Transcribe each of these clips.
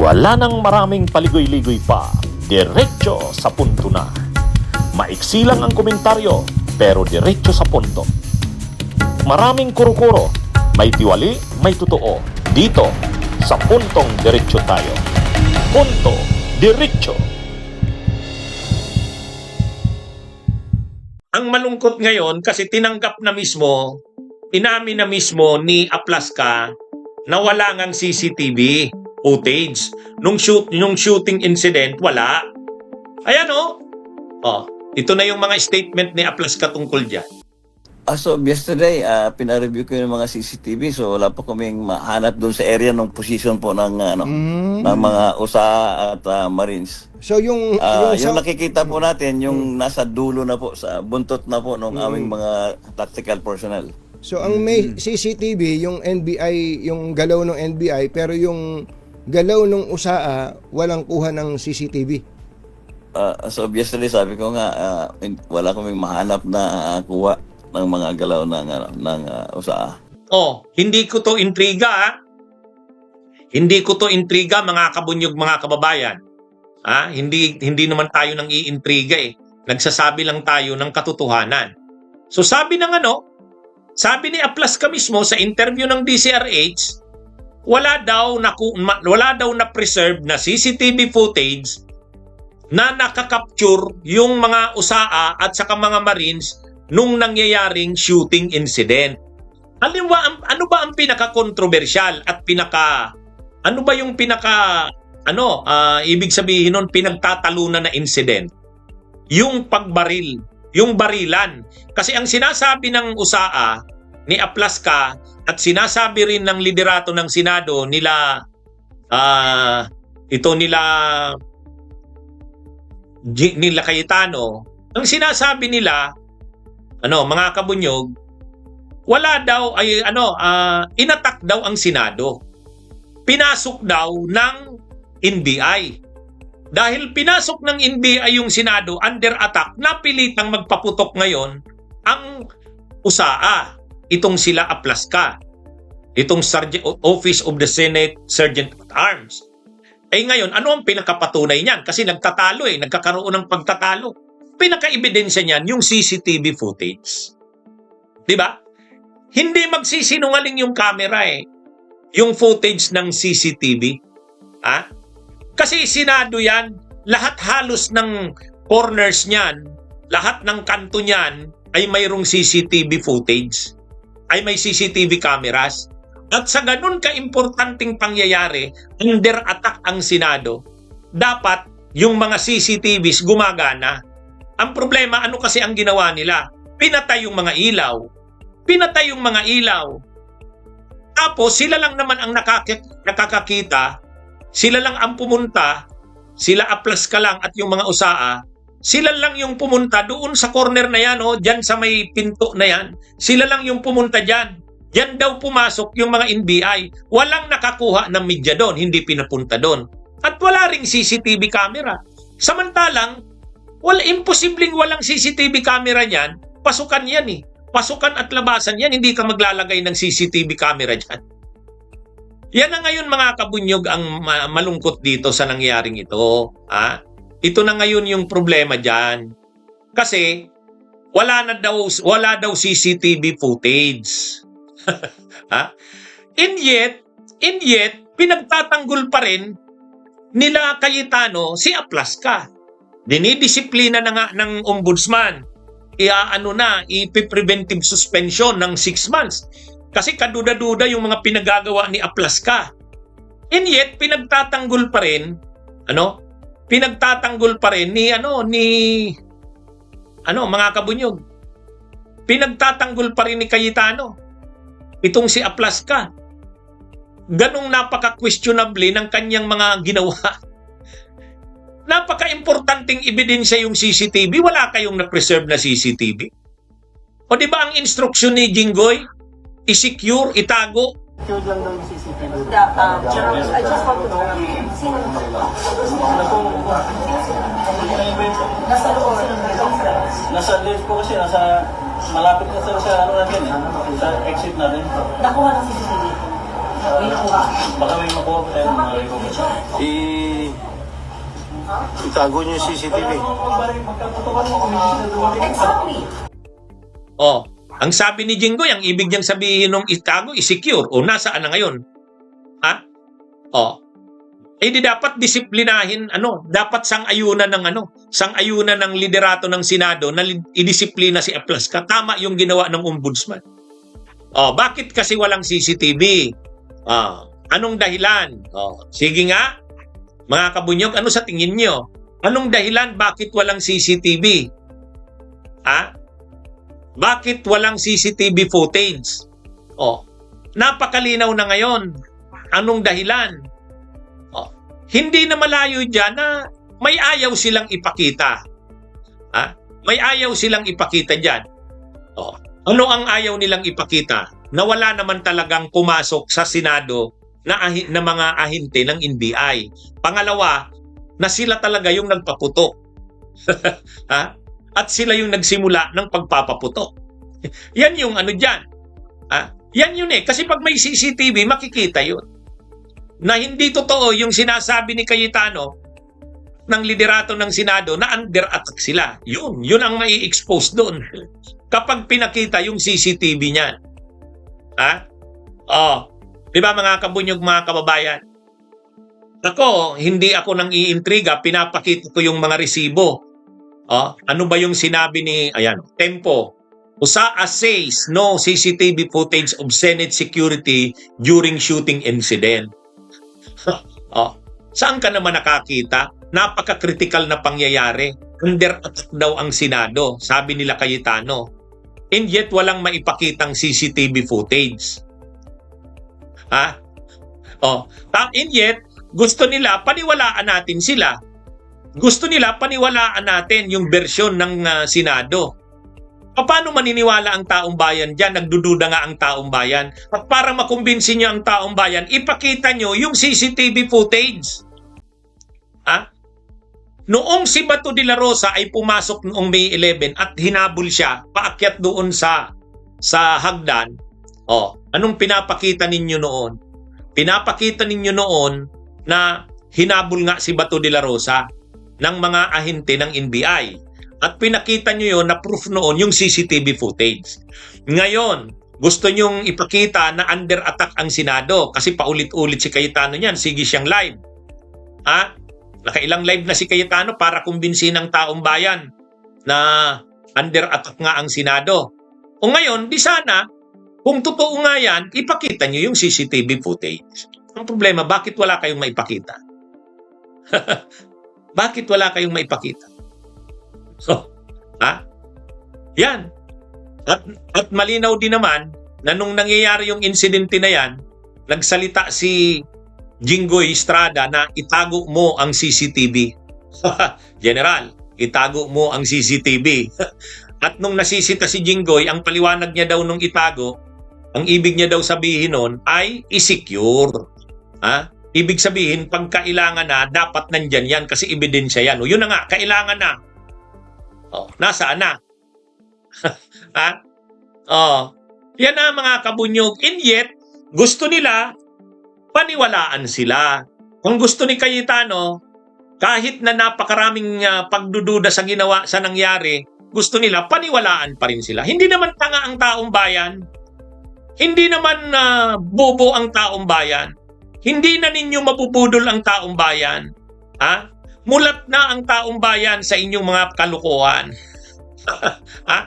Wala nang maraming paligoy-ligoy pa, diretso sa punto na. Maiksi lang ang komentaryo, pero diretso sa punto. Maraming kuro-kuro, may tiwali, may totoo. Dito, sa puntong diretso tayo. Punto, diretso. Ang malungkot ngayon kasi tinanggap na mismo, inamin na mismo ni Aplaska na wala ngang CCTV footage. Nung shooting incident, wala. Ayan o. Oh, ito na yung mga statement ni Aplaska tungkol dyan. As of yesterday, pina-review ko yung mga CCTV, so wala pa kaming mahanap doon sa area ng position po ng ng mga USA at Marines. So yung Yung nakikita po natin, yung nasa dulo na po, sa buntot na po ng aming mga tactical personnel. So ang may CCTV, yung NBI, yung galaw ng NBI, pero yung galaw ng USAA, walang kuha ng CCTV. As of yesterday, sabi ko nga, wala kaming mahanap na kuha ng mga galaw ng USAA. Oh, hindi ko to intriga ha. Hindi ko to intriga mga kabunyog, mga kababayan. Hindi naman tayo nang iintriga eh. Nagsasabi lang tayo ng katotohanan. So sabi ni Aplaska mismo sa interview ng DCRH, wala daw na preserve na CCTV footage na nakakapture yung mga USAA at saka mga Marines nung nangyayaring shooting incident. Ano ba ang pinaka-controversial at ibig sabihin nun, pinagtatalunan na incident? Yung pagbaril, yung barilan. Kasi ang sinasabi ng USAA, ni Aplaska, at sinasabi rin ng liderato ng Senado nila Cayetano, ang sinasabi nila, mga kabunyog, wala daw inattack daw ang Senado. Pinasok daw ng NBI. Dahil pinasok ng NBI yung Senado under attack, napilitang magpaputok ngayon ang USAA. Itong sila Aplaska. Itong Office of the Senate Sergeant at Arms. Ngayon, ano ang pinakapatunay niyan? Kasi nagtatalo nagkakaroon ng pagtatalo. Pinaka-ebidensya niyan yung CCTV footage. Di ba? Hindi magsisinungaling yung camera yung footage ng CCTV. Kasi Senado yan, lahat halos ng corners niyan, lahat ng kanto niyan ay mayroong CCTV footage. Ay may CCTV cameras. At sa ganun ka-importanting pangyayari, under attack ang Senado, dapat yung mga CCTVs gumagana. Ang problema, ano kasi ang ginawa nila? Pinatay yung mga ilaw. Tapos sila lang naman ang nakakakita, sila lang ang pumunta, sila Aplaska lang at yung mga USAA, sila lang yung pumunta doon sa corner na yan, dyan sa may pinto na yan. Sila lang yung pumunta dyan. Yan daw pumasok yung mga NBI. Walang nakakuha ng media doon, hindi pinapunta doon. At wala ring CCTV camera. Samantalang, imposibleng walang CCTV camera niyan. Pasukan yan Pasukan at labasan yan, hindi ka maglalagay ng CCTV camera dyan. Yan na ngayon mga kabunyog ang malungkot dito sa nangyaring ito. Ito na ngayon yung problema dyan. Kasi wala daw CCTV footage. And yet, pinagtatanggol pa rin nila Cayetano si Aplaska. Dinidisiplina na nga ng ombudsman. Ipi-preventive suspension ng 6 months. Kasi kaduda-duda yung mga pinagagawa ni Aplaska. And yet, pinagtatanggol pa rin mga kabunyog. Pinagtatanggol pa rin ni Cayetano itong si Aplaska. Ganong napaka-questionable ng kanyang mga ginawa. Napaka-importanting ebidensya yung CCTV. Wala kayong na-preserve na CCTV. O di ba ang instruction ni Jinggoy? I-secure, itago. Secured lang daw yung CCTV. I just want to know, sino nasa loob nasa left po kasi, malapit na sa natin sa exit natin. nakuha ng CCTV. Baka may makuha pa tayo ng mga record. Itago niyo yung CCTV. Exactly. Oh, ang sabi ni Jinggoy, ang ibig niyang sabihin ng itago, i-secure. O, nasaan na ngayon? Ha? Oh. Eh di dapat disiplinahin, dapat sang-ayunan ng liderato ng Senado na idisiplina si Aplaska. Tama yung ginawa ng ombudsman. Oh, bakit kasi walang CCTV? Anong dahilan? Oh, sige nga, mga kabunyog, ano sa tingin nyo? Anong dahilan bakit walang CCTV? Ha? Bakit walang CCTV footage? Oh, napakalinaw na ngayon. Anong dahilan? Oh, hindi na malayo dyan na may ayaw silang ipakita. Ha? May ayaw silang ipakita dyan. Oh, ano ang ayaw nilang ipakita? Na wala naman talagang pumasok sa Senado na mga ahente ng NBI. Pangalawa, na sila talaga yung nagpaputok. Ha? At sila yung nagsimula ng pagpapaputok. Yan yung dyan. Ha? Yan yun eh. Kasi pag may CCTV, makikita yun. Na hindi totoo yung sinasabi ni Cayetano ng liderato ng Senado na under attack sila. Yun ang mai-expose doon. Kapag pinakita yung CCTV niyan. Ha? Oh, di ba mga kabunyog, mga kababayan? Ako, hindi ako nang iintriga, pinapakita ko yung mga resibo. Oh, ano ba yung sinabi ni, Tempo? USAA says no CCTV footage of Senate security during shooting incident. Oh, saan ka naman nakakita? Napaka-critical na pangyayari. Under attack daw ang Senado, sabi nila Cayetano. And yet walang maipakitang CCTV footage. Ha? Oh, and yet gusto nila paniwalaan natin sila. Gusto nila paniwalaan natin yung bersyon ng Senado. Paano maniniwala ang taong bayan dyan? Nagdududa nga ang taong bayan. At para makumbinsin nyo ang taong bayan, ipakita nyo yung CCTV footage. Ha? Noong si Bato de la Rosa ay pumasok noong May 11 at hinabol siya, paakyat doon sa hagdan. Oh, anong pinapakita ninyo noon? Pinapakita ninyo noon na hinabol nga si Bato de la Rosa ng mga ahente ng NBI. At pinakita nyo yun na proof noon yung CCTV footage. Ngayon, gusto nyong ipakita na under attack ang Senado kasi paulit-ulit si Cayetano niyan, sige siyang live. Ha? Nakailang live na si Cayetano para kumbinsin ng taong bayan na under attack nga ang Senado. O ngayon, di sana, kung totoo nga yan, ipakita nyo yung CCTV footage. Ang problema, bakit wala kayong maipakita? Bakit wala kayong maipakita? So, ha? Yan. At malinaw din naman na nung nangyayari yung insidente na yan, nagsalita si Jinggoy Estrada na itago mo ang CCTV. General, itago mo ang CCTV. At nung nasisita si Jinggoy, ang paliwanag niya daw nung itago, ang ibig niya daw sabihin nun ay i-secure. Ha? Ibig sabihin, pag kailangan na, dapat nandyan yan kasi ebidensya yan. O yun na nga, kailangan na. Oh, nasaan na? Ha? Oh, yan na mga kabunyog. And yet, gusto nila, paniwalaan sila. Kung gusto ni Cayetano, kahit na napakaraming pagdududa sa ginawa, sa nangyari, gusto nila, paniwalaan pa rin sila. Hindi naman tanga ang taong bayan. Hindi naman bobo ang taong bayan. Hindi na ninyo mabubudol ang taong bayan. Ha? Mulat na ang taong bayan sa inyong mga kalukuhan. Ha?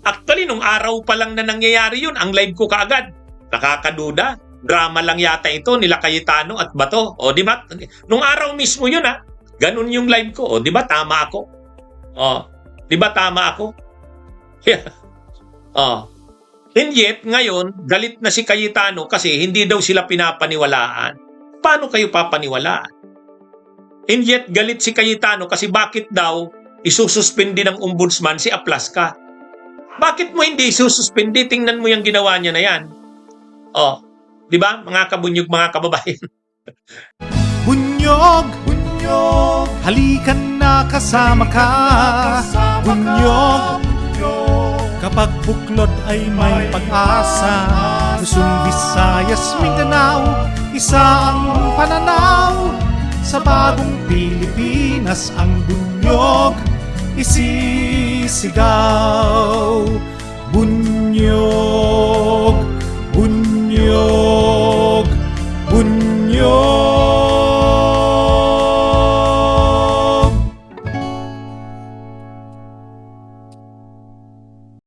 Actually, nung araw pa lang na nangyayari yun, ang live ko kaagad. Nakakaduda. Drama lang yata ito nila Cayetano at Bato. O, di ba? Nung araw mismo yun, ha? Ganun yung live ko. O, di ba? Tama ako. O, di ba? Tama ako. O. And yet, ngayon, galit na si Cayetano kasi hindi daw sila pinapaniwalaan. Paano kayo papaniwalaan? And yet, galit si Cayetano kasi bakit daw isususpindi ng ombudsman si Aplaska? Bakit mo hindi isususpindi? Tingnan mo yung ginawa niya na yan. Oh, di ba? Mga kabunyog, mga kababayan. Bunyog, bunyog, halikan na kasama ka. Bunyog, kapag buklod ay may pag-asa. Luzon, Visayas, Mindanao, isa ang pananaw. Sa bagong Pilipinas ang bunyog isisigaw. Bunyog